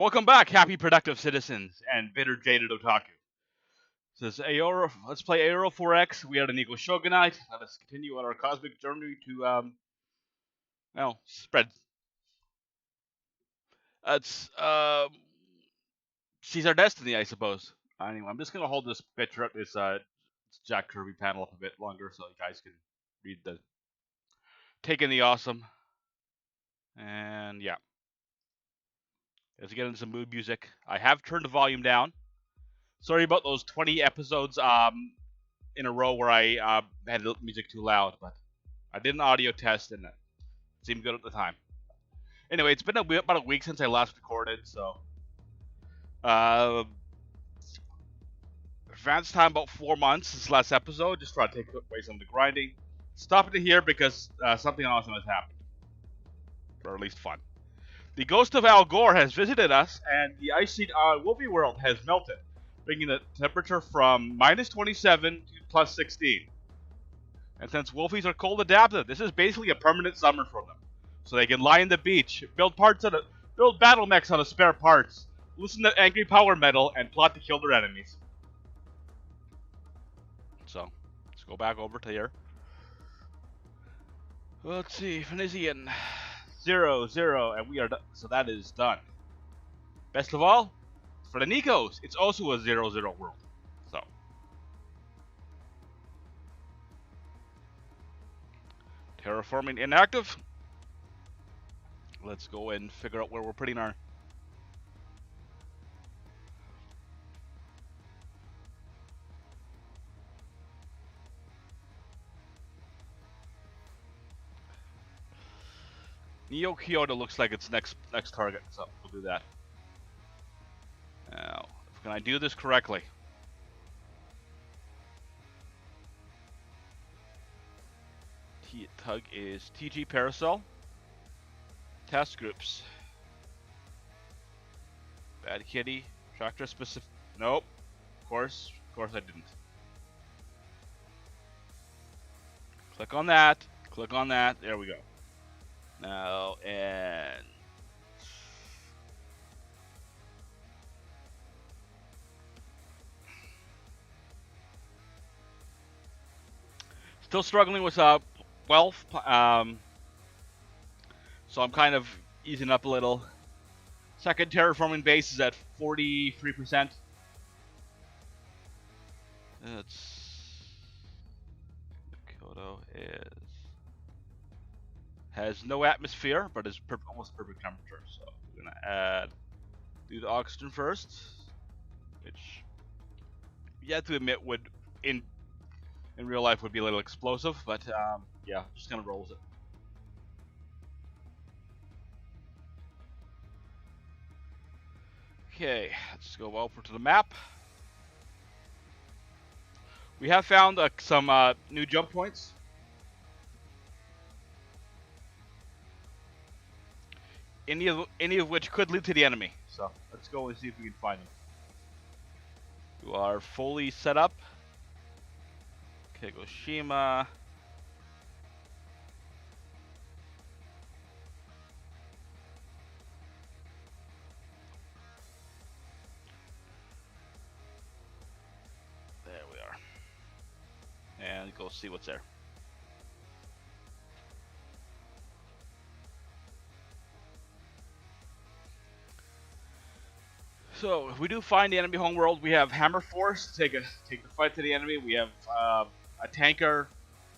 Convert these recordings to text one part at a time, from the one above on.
Welcome back, happy productive citizens and bitter jaded otaku. This is Aurora. Let's play Aurora 4X. We are the Neko Shogunate. Let us continue on our cosmic journey to spread. Let's seize our destiny, I suppose. Anyway, I'm just gonna hold this picture up, this Jack Kirby panel up a bit longer so you guys can read the take in the awesome. And yeah, let's get into some mood music. I have turned the volume down. Sorry about those 20 episodes in a row where I had music too loud, but I did an audio test and it seemed good at the time. Anyway, it's been about a week since I last recorded, so advanced time about 4 months since the last episode. Just try to take away some of the grinding. Stop it here because something awesome has happened, or at least fun. The ghost of Al Gore has visited us, and the ice sheet on WolfieWorld has melted, bringing the temperature from -27 to +16. And since Wolfies are cold adapted, this is basically a permanent summer for them. So they can lie in the beach, build battle mechs out of spare parts, listen to angry power metal, and plot to kill their enemies. So, let's go back over to here. Let's see, Phoenician 0-0, and we are done. So that is done. Best of all, for the Nekos, it's also a 0-0 world. So, terraforming inactive. Let's go and figure out where we're putting our Neo Kyoto looks like its next target, so we'll do that. Now, can I do this correctly? Tug is TG Parasol. Task groups. Bad Kitty. Tractor specific. Nope. Of course I didn't. Click on that. Click on that. There we go. Now, and still struggling with wealth, so I'm kind of easing up a little. Second terraforming base is at 43%. Kyoto has no atmosphere, but is almost perfect temperature. So we're gonna do the oxygen first, which you have to admit would in real life would be a little explosive, but yeah, just gonna roll with it. Okay, let's go over to the map. We have found some new jump points. Any of which could lead to the enemy. So let's go and see if we can find them. You are fully set up. Kagoshima. There we are. And go see what's there. So if we do find the enemy homeworld, we have Hammer Force to take the fight to the enemy. We have a tanker.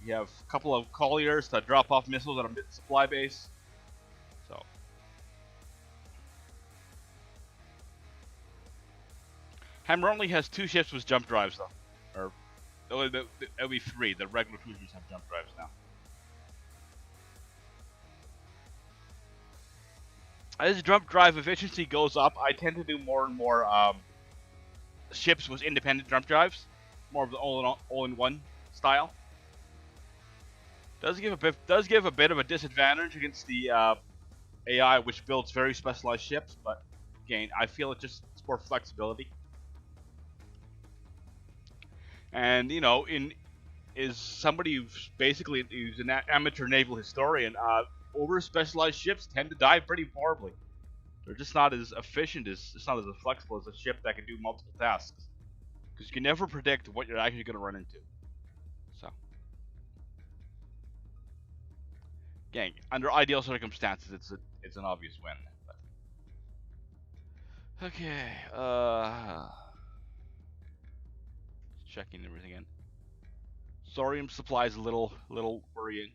We have a couple of colliers to drop off missiles at a supply base. So Hammer only has 2 ships with jump drives though, or it'll be 3. The regular cruisers have jump drives now. As jump drive efficiency goes up, I tend to do more and more ships with independent jump drives, more of the all-in-one style. Does give a bit of a disadvantage against the AI, which builds very specialized ships, but again, I feel it's more flexibility. And you know, is somebody who's an amateur naval historian. Over specialized ships tend to die pretty horribly. They're just not as efficient as, it's not as flexible as a ship that can do multiple tasks. Because you can never predict what you're actually going to run into. So, gang, under ideal circumstances, it's an obvious win. But. Okay, checking everything in. Thorium supply is a little worrying.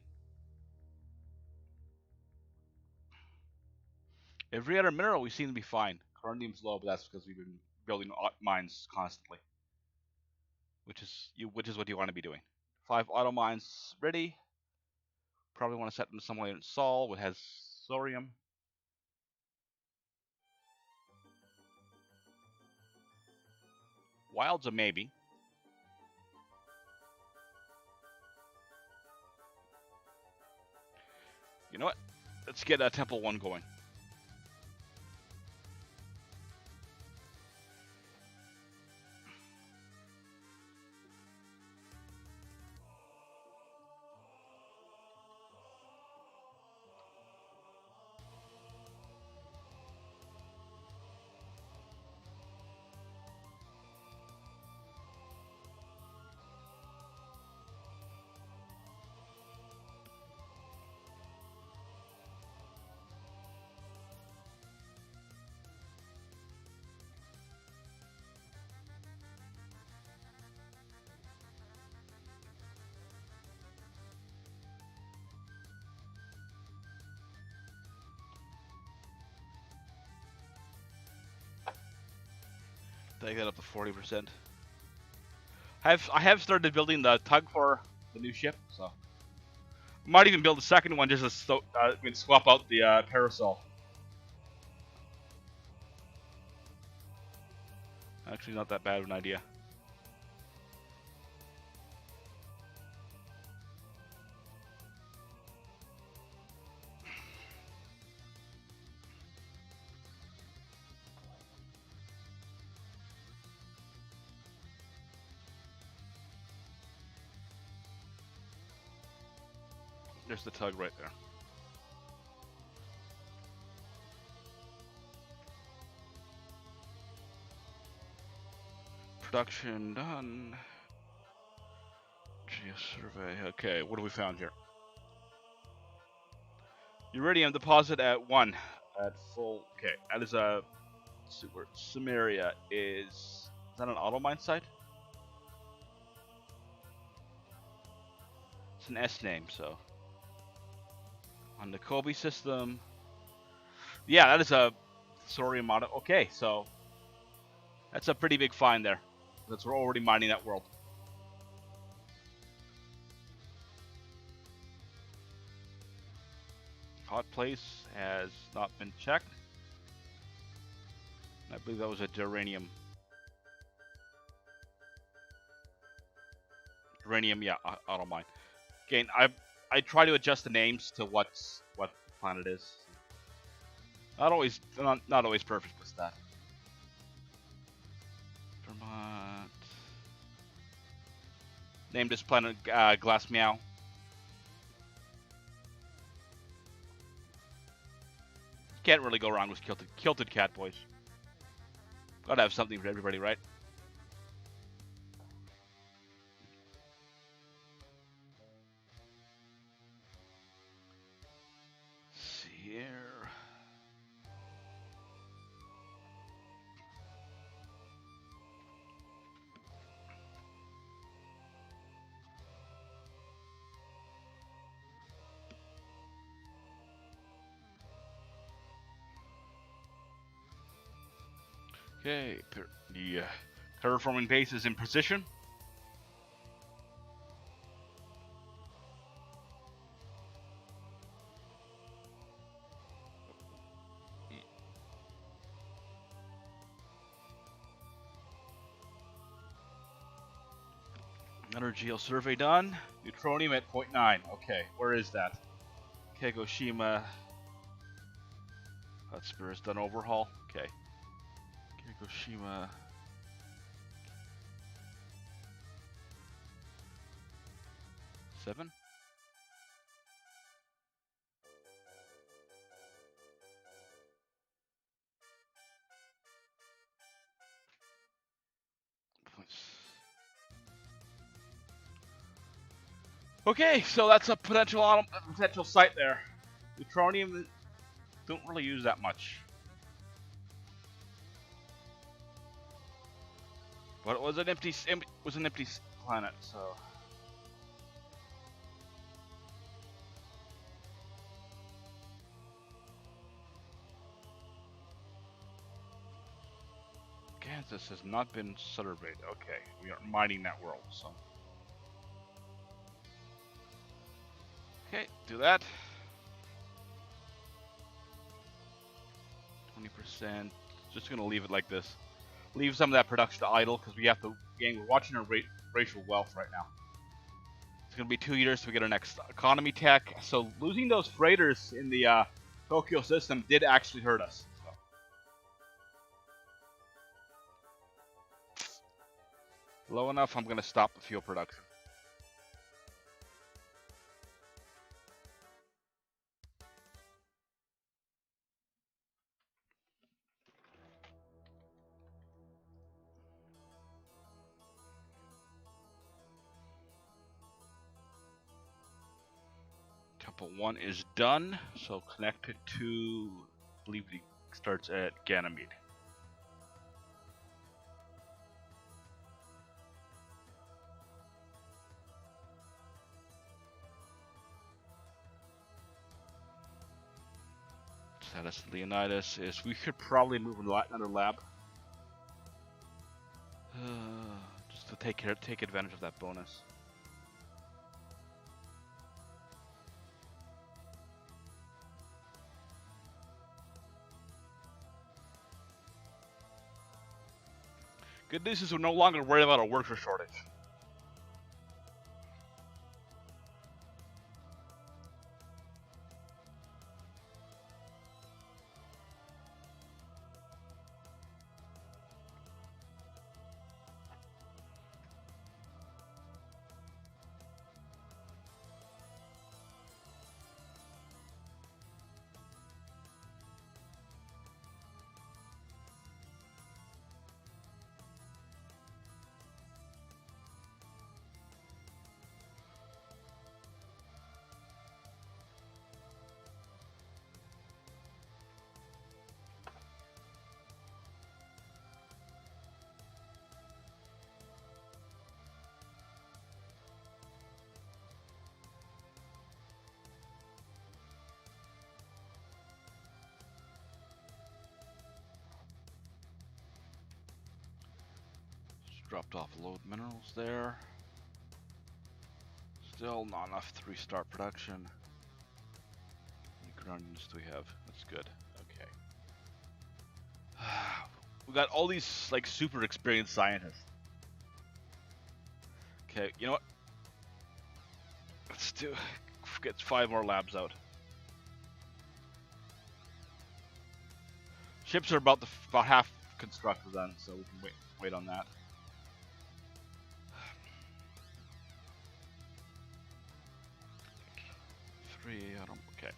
Every other mineral we seem to be fine. Coronium's low, but that's because we've been building mines constantly, which is what you want to be doing. 5 auto mines ready. Probably want to set them somewhere in Sol, which has thorium. Wild's a maybe. You know what? Let's get Temple 1 going. Take that up to 40%. I have started building the tug for the new ship, so might even build a second one just to swap out the parasol. Actually, not that bad of an idea. There's the tug right there. Production done. Geosurvey. Okay, what have we found here? Uridium deposit at 1. At full. Okay, that is a. Sumeria is that an auto mine site? It's an S name, so. On the Kobe system. Yeah, that is a thorium model. Okay, so that's a pretty big find there. Because we're already mining that world. Hot place has not been checked. I believe that was a geranium. Geranium, yeah, auto mine. Again, I try to adjust the names to what the planet is. Not always perfect with that. Vermont. Name this planet Glass Meow. Can't really go wrong with kilted cat boys. Gotta have something for everybody, right? Let's see here. Okay, the terraforming base is in position. Another geosurvey done. Neutronium at 0.9. Okay, where is that? Kagoshima. Hotspur has done overhaul. Okay. Kagoshima. Seven? Okay, so that's a potential site there. Neutronium don't really use that much. But it was an empty planet, so. Kansas has not been surveyed. Okay, we are mining that world, so. Okay, do that. 20%. Just gonna leave it like this. Leave some of that production idle because we have to. Again, we're watching our racial wealth right now. It's gonna be 2 years till we get our next economy tech. So losing those freighters in the Tokyo system did actually hurt us. So. Low enough, I'm gonna stop the fuel production. Temple 1 is done, so connect it to, I believe it starts at Ganymede. Status Leonidas is, we should probably move another lab. Just to take advantage of that bonus. Good news is we're no longer worried about a worker shortage. Dropped off load minerals there. Still not enough to restart production. How many grunts do we have? That's good. Okay. We got all these like super experienced scientists. Okay, you know what? Let's get 5 more labs out. Ships are about half constructed then, so we can wait on that. Okay.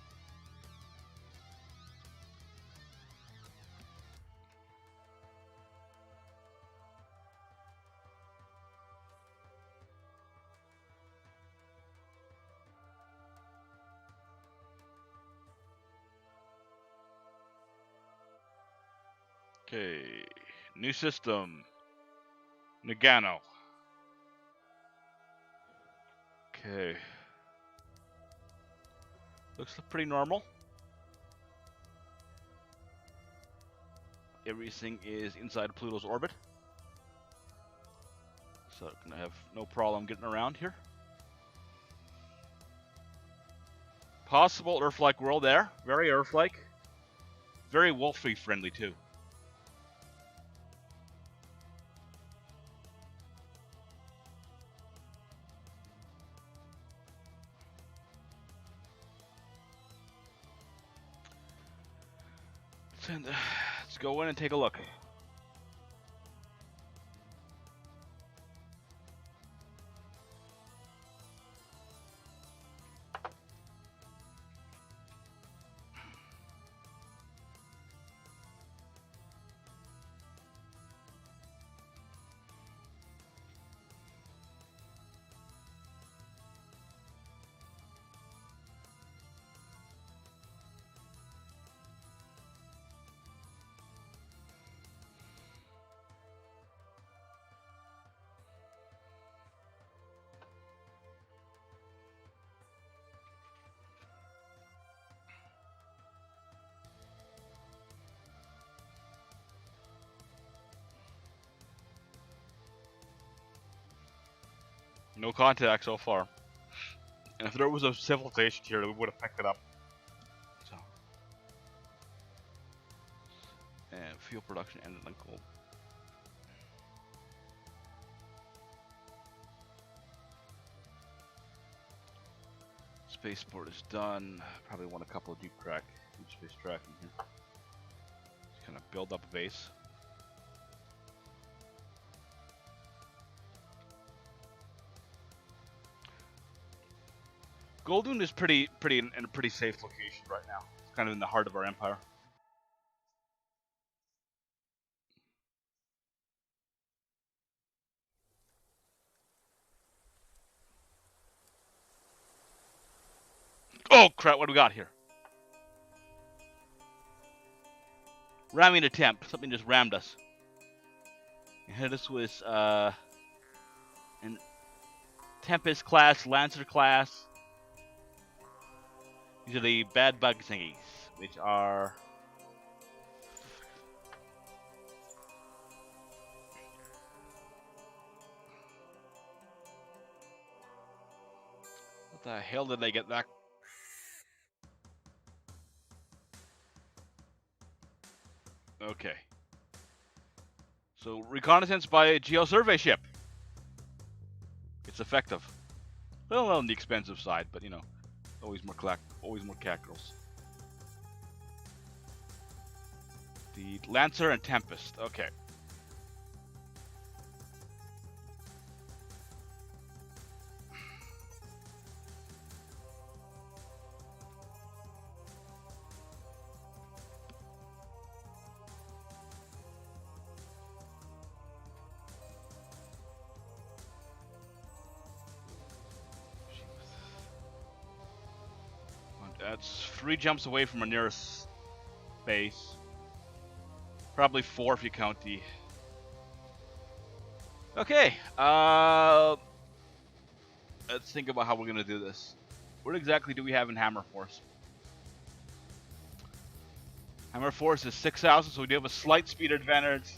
Okay, new system. Nagano. Okay. Looks pretty normal. Everything is inside Pluto's orbit. So gonna have no problem getting around here. Possible Earth-like world there. Very Earth-like. Very Wolfie friendly too. Let's go in and take a look. No contact so far. And if there was a civilization here, we would have picked it up. So. And fuel production ended on cold. Spaceport is done. Probably want a couple of deep space tracking here. Just kind of build up a base. Goldun is pretty in a pretty safe location right now. It's kind of in the heart of our empire. Oh crap! What do we got here? Ramming attempt. Something just rammed us. And this was an Tempest class, Lancer class. These are the bad bug thingies, which are what the hell did they get that? Okay. So reconnaissance by a geosurvey ship. It's effective. Well, on the expensive side, but you know, always more cackerels. The Lancer and Tempest. Okay. That's 3 jumps away from our nearest base. Probably 4 if you count the... Okay, let's think about how we're gonna do this. What exactly do we have in Hammer Force? Hammer Force is 6,000, so we do have a slight speed advantage.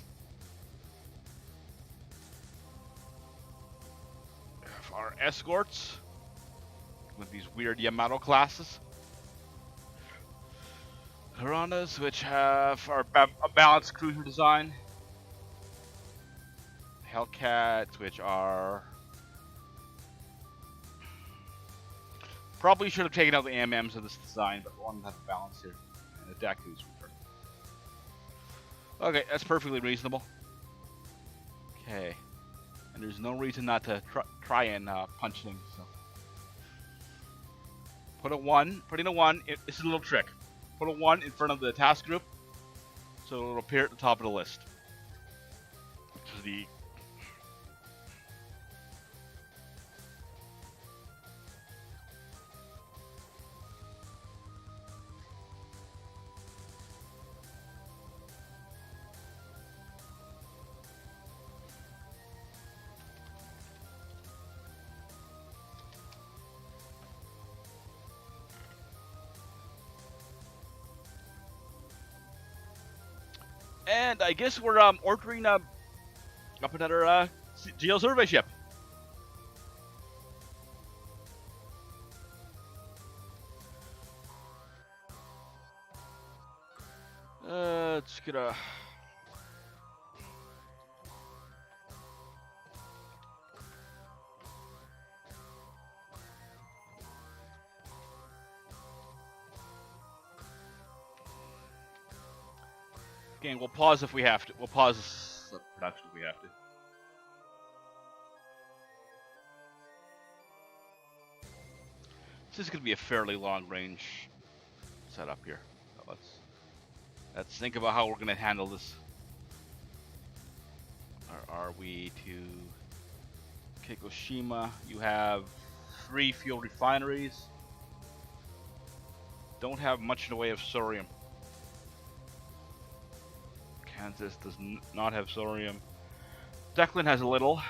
Our escorts with these weird Yamato classes. Piranhas, which have a balanced cruiser design. Hellcats, which are... Probably should have taken out the AMMs of this design, but one has a balance here. And the Daku's return. Okay, that's perfectly reasonable. Okay. And there's no reason not to try and punch things. So. Put in a 1, it's a little trick. Put a 1 in front of the task group, so it'll appear at the top of the list. Which is the... And I guess we're ordering up another geosurvey ship. Let's get a... Again, we'll pause if we have to. We'll pause the production if we have to. This is going to be a fairly long range setup here. So let's think about how we're going to handle this. Or are we to Kagoshima? You have 3 fuel refineries. Don't have much in the way of thorium. Kansas does not have thorium. Declan has a little.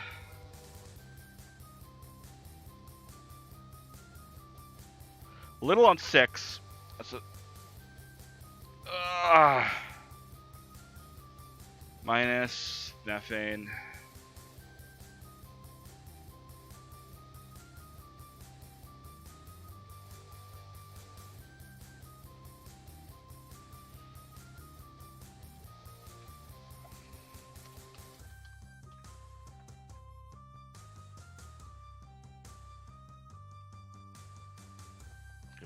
Little on 6. That's a... minus methane.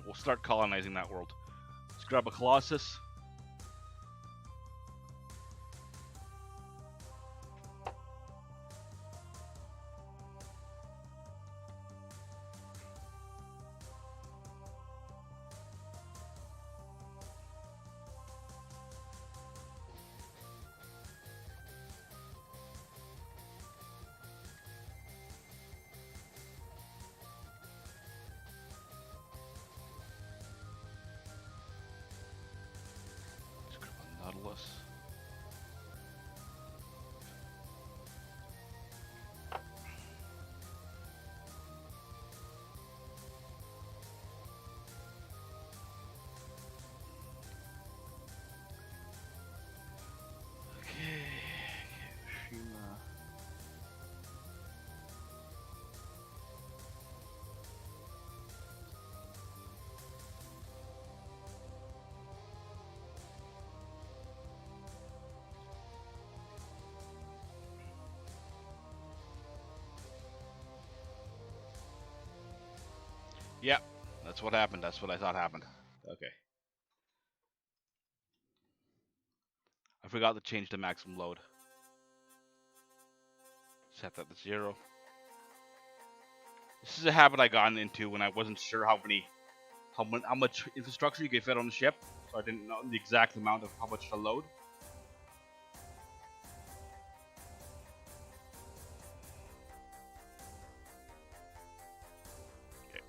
we'll start colonizing that world. Let's grab a Colossus. Nautilus. Okay. Hiroshima. Yep, that's what happened. That's what I thought happened. Okay. I forgot to change the maximum load. Set that to 0. This is a habit I got into when I wasn't sure how much infrastructure you could fit on the ship, so I didn't know the exact amount of how much to load. Okay.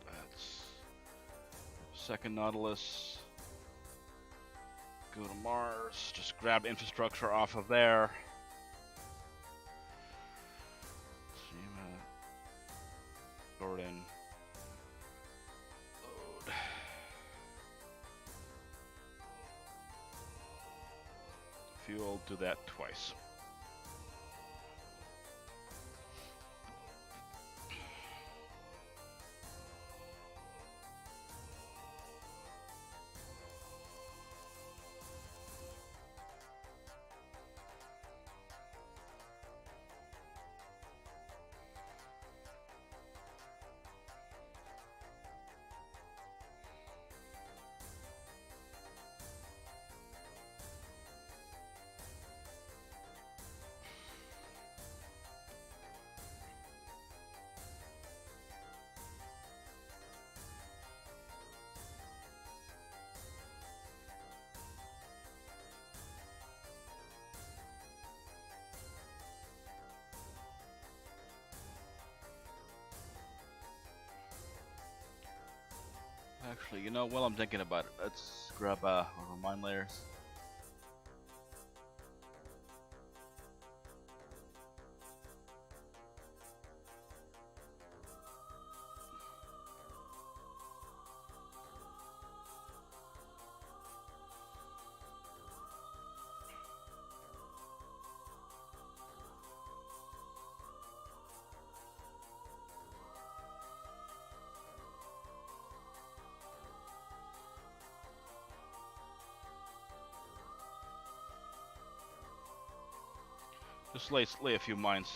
That's second Nautilus. Go to Mars. Just grab infrastructure off of there. Jordan. Load. Fuel, do that twice. Actually, you know, while I'm thinking about it, let's grab one of the mine layers. Just lay a few mines.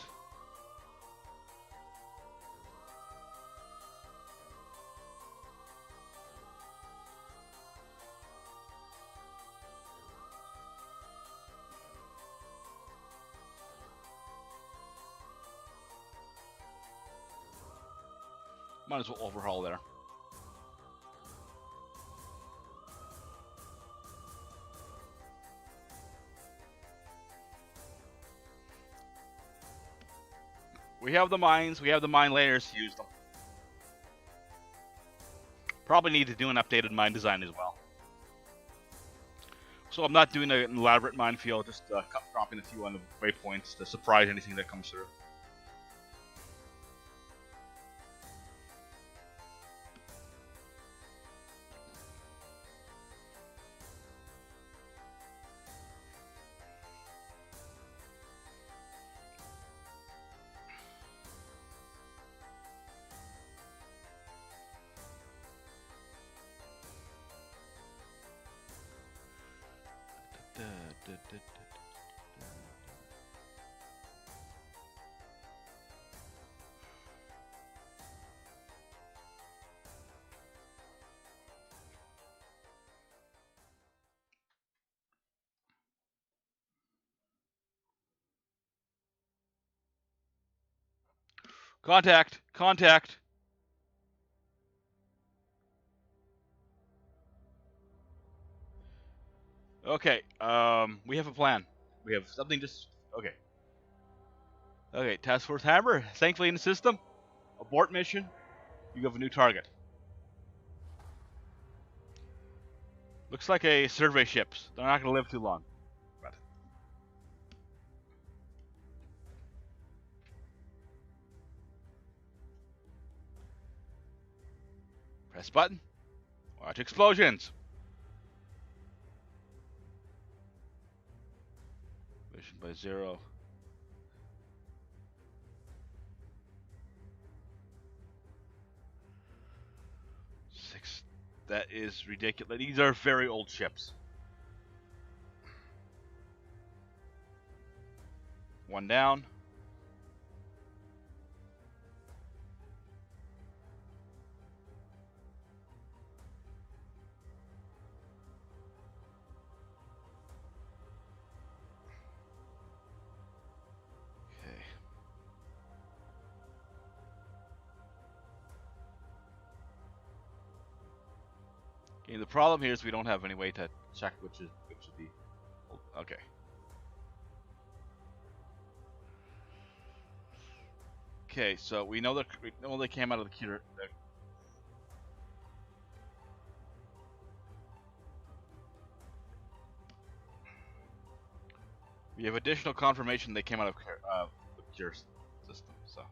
Might as well overhaul there. We have the mines, we have the mine layers to use them. Probably need to do an updated mine design as well. So I'm not doing an elaborate minefield, just dropping a few on the waypoints to surprise anything that comes through. Contact! Contact! Okay, we have a plan. We have something just... Okay. Okay, Task Force Hammer, thankfully in the system. Abort mission. You have a new target. Looks like a survey ship. They're not going to live too long. But press button. Watch explosions. Mission by 0. That is ridiculous. These are very old ships. One down. Okay, the problem here is we don't have any way to check which is the... Okay. Okay, so we know they came out of the cure. We have additional confirmation they came out of the cure system. So.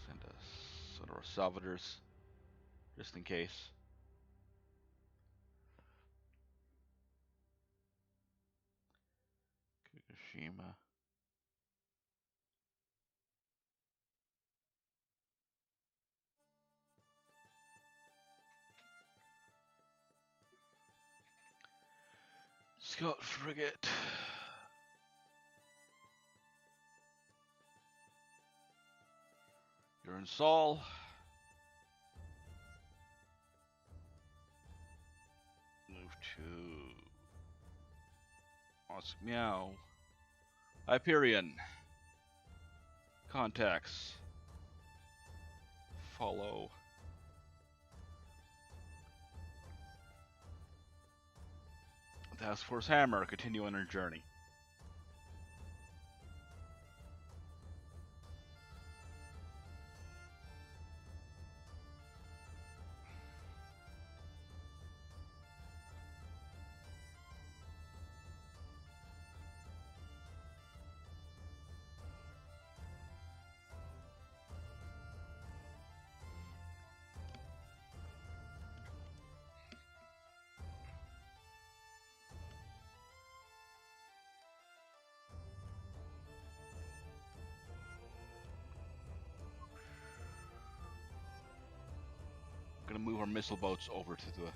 Send us sort of our salvadors, just in case. Fukushima. Scout frigate. You're in Sol. Move to Meow. Hyperion. Contacts. Follow. Task Force Hammer. Continue on our journey. Gonna move our missile boats over to the...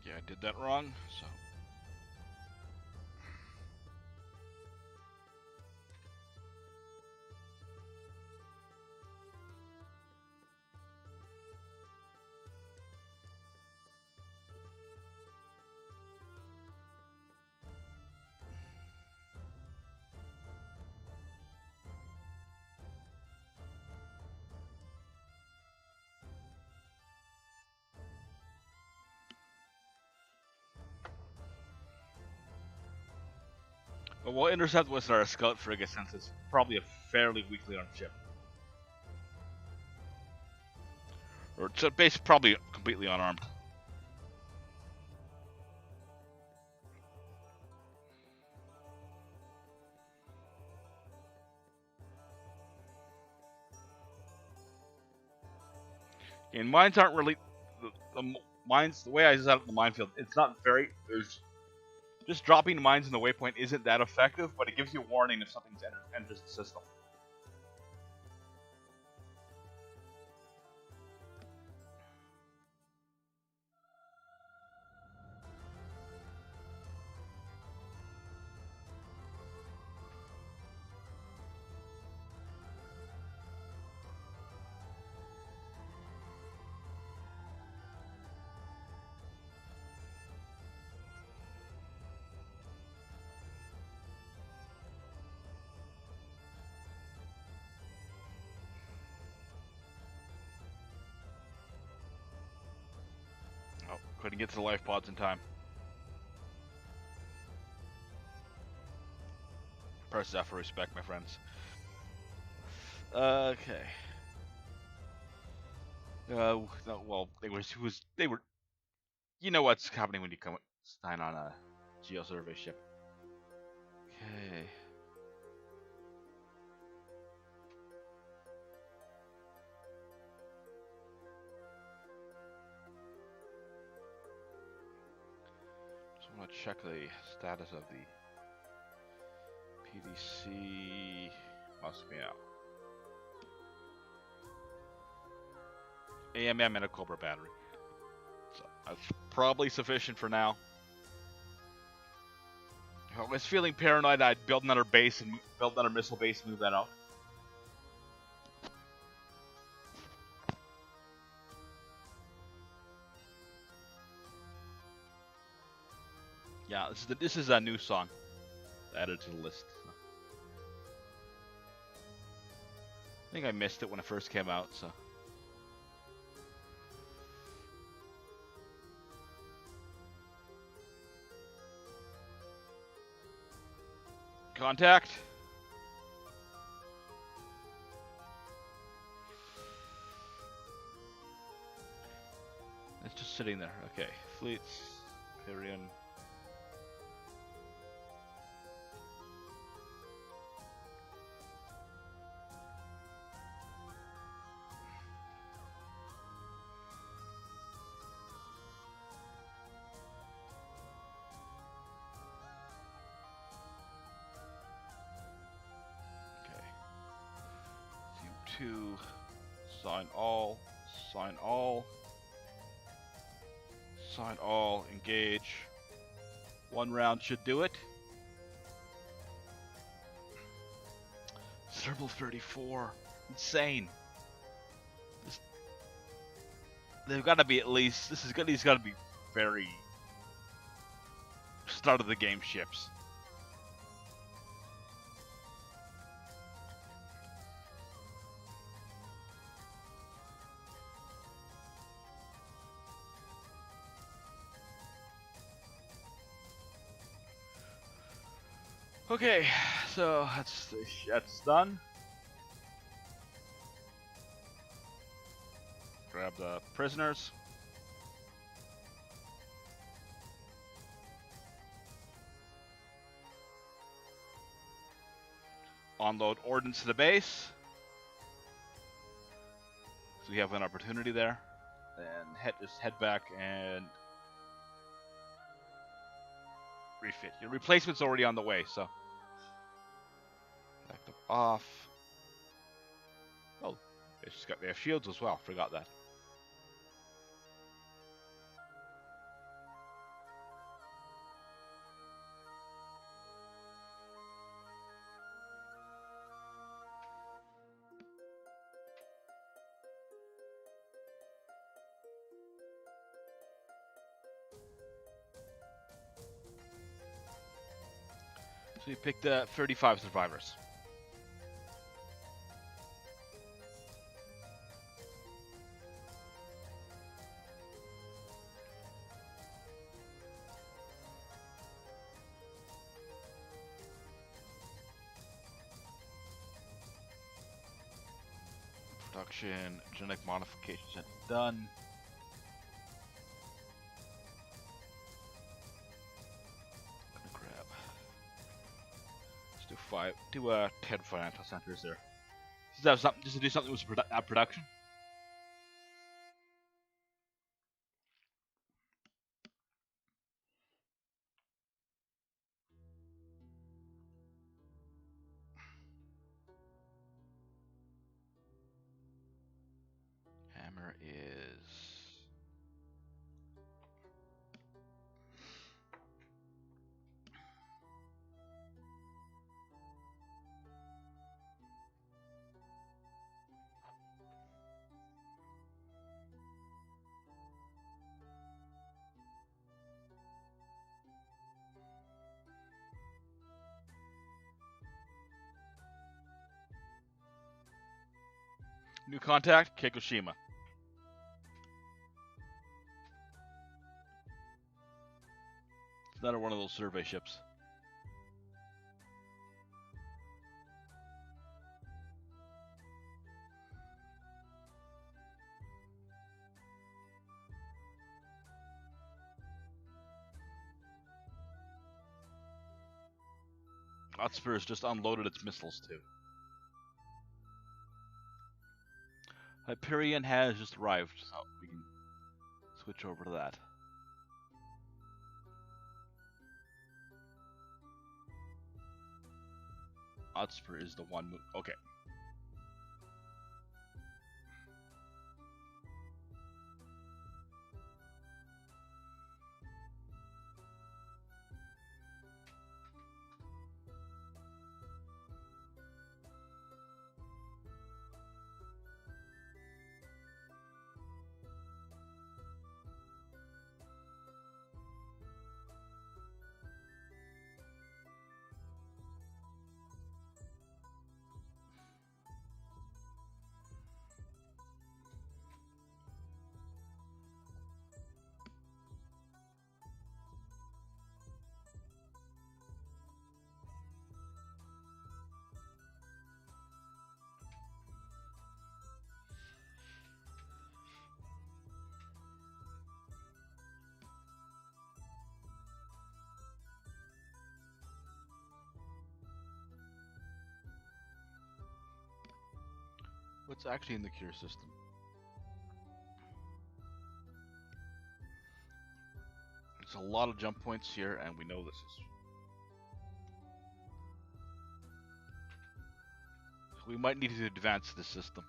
Yeah, I did that wrong, so... But we'll intercept with our scout frigate since it's probably a fairly weakly armed ship. Or so basically probably completely unarmed. And mines aren't really the mines. The way I set up the minefield, it's not very. There's just dropping mines in the waypoint isn't that effective, but it gives you a warning if something's enters the system. Oh, couldn't get to the life pods in time. Press F for respect, my friends. Okay. No, well, they were. You know what's happening when you come sign on a geosurvey ship. Okay. Just want to check the status of the PDC. Must be out. AMM and a Cobra battery. So that's probably sufficient for now. I was feeling paranoid I'd build another base and build another missile base and move that out. Yeah, this is a new song added to the list. So. I think I missed it when it first came out, so. Contact. It's just sitting there. Okay, fleets, Tyrion. To sign all, engage. One round should do it. Thermal 34, insane. They've got to be at least. These got to be very start of the game ships. Okay, so that's done. Grab the prisoners. Unload ordnance to the base. So we have an opportunity there. And just head back and refit. Your replacement's already on the way, so. Back them off. Oh, they have shields as well. Forgot that. So you picked 35 survivors. Production, genetic modifications done. Gonna grab. Let's do 5. Do 10 financial centers there. Does that have something just to do something with production? Hammer is new contact, Kikushima. It's another one of those survey ships. Hotspur has just unloaded its missiles too. Hyperion has just arrived, so we can switch over to that. Hotspur is the one move. Okay. What's actually in the cure system? There's a lot of jump points here, and we know this is. We might need to advance this system.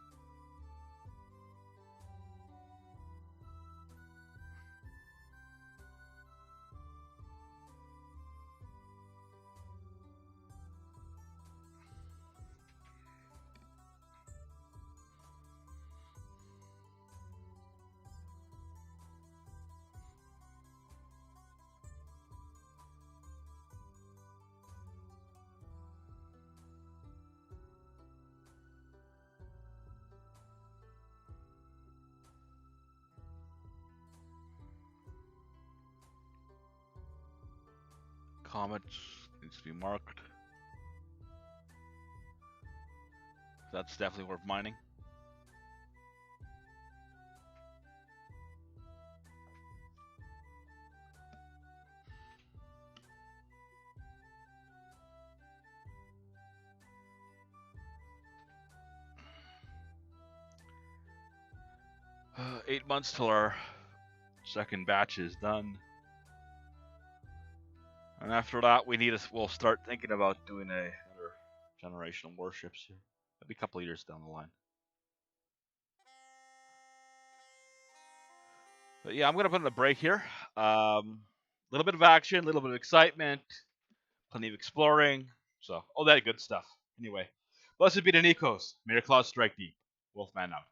Comet needs to be marked. That's definitely worth mining. Uh, 8 months till our second batch is done. And after that, we'll start thinking about doing another generation of warships here. Maybe a couple of years down the line. But yeah, I'm gonna put in a break here. Little bit of action, a little bit of excitement, plenty of exploring, so all that good stuff. Anyway, blessed be the Nekos. May your claws strike deep. Wolfman out.